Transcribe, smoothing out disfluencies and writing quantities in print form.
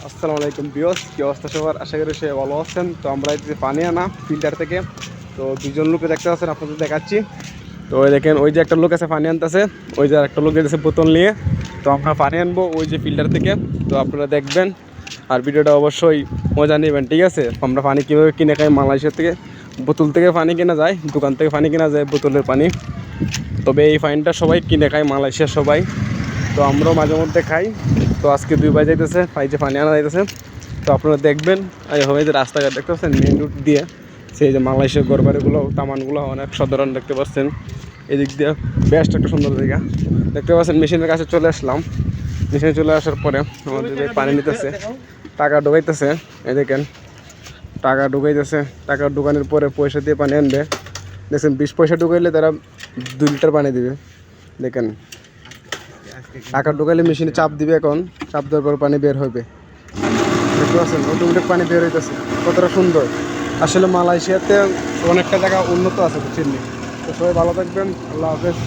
আসসালামু আলাইকুম বিয়স, কি অবস্থা সবার? আশা করি সে ভালো আছেন। তো আমরা এই যে পানি আনা ফিল্টার থেকে, তো দুজন লোকে দেখতে পাচ্ছেন, আপনাদের দেখাচ্ছি। তো ওই দেখেন, ওই যে একটা লোক আছে পানি আনতেছে, ওই যে একটা লোক যেতেছে বোতল নিয়ে। তো আমরা পানি আনবো ওই যে ফিল্টার থেকে, তো আপনারা দেখবেন আর ভিডিওটা অবশ্যই মজা নেবেন, ঠিক আছে? আমরা পানি কীভাবে কিনে খাই মালয়েশিয়া থেকে। বোতল থেকে পানি কেনা যায়, দোকান থেকে পানি কেনা যায় বোতলের পানি, তবে এই পানিটা সবাই কিনে খায় মালয়েশিয়ার সবাই। তো আমরাও মাঝে মধ্যে খাই। তো আজকে 2 বাজে যাইতেছে, যে পানি আনা যাইতেছে। তো আপনারা দেখবেন এইভাবে যে রাস্তাঘাট দেখতে পাচ্ছেন মেন রুট দিয়ে, সেই যে মালয়েশিয়ার ঘরবাড়িগুলো তামানগুলো অনেক সাধারণ দেখতে পাচ্ছেন। এদিক দিয়ে বেস্ট একটা সুন্দর জায়গা দেখতে পাচ্ছেন। মেশিনের কাছে চলে আসলাম। মেশিনে চলে আসার পরে আমাদের যে পানি নিতেছে, টাকা ঢুকাইতেছে। এই দেখেন টাকা ঢুকাইতেছে, টাকা ঢুকানোর পরে পয়সা দিয়ে পানি আনবে। দেখছেন 20 পয়সা ঢুকাইলে তারা 2 লিটার পানি দিবে। দেখেন টাকা ঢুকাইলে মেশিনে চাপ দিবে, এখন চাপ দেওয়ার পর পানি বের হবে। দেখতে পাচ্ছেন অটোমেটিক পানি বের হইতেছে, কতটা সুন্দর। আসলে মালয়েশিয়াতে অনেকটা জায়গা উন্নত আছে, বুঝছেন? তো সবাই ভালো থাকবেন, আল্লাহ হাফেজ।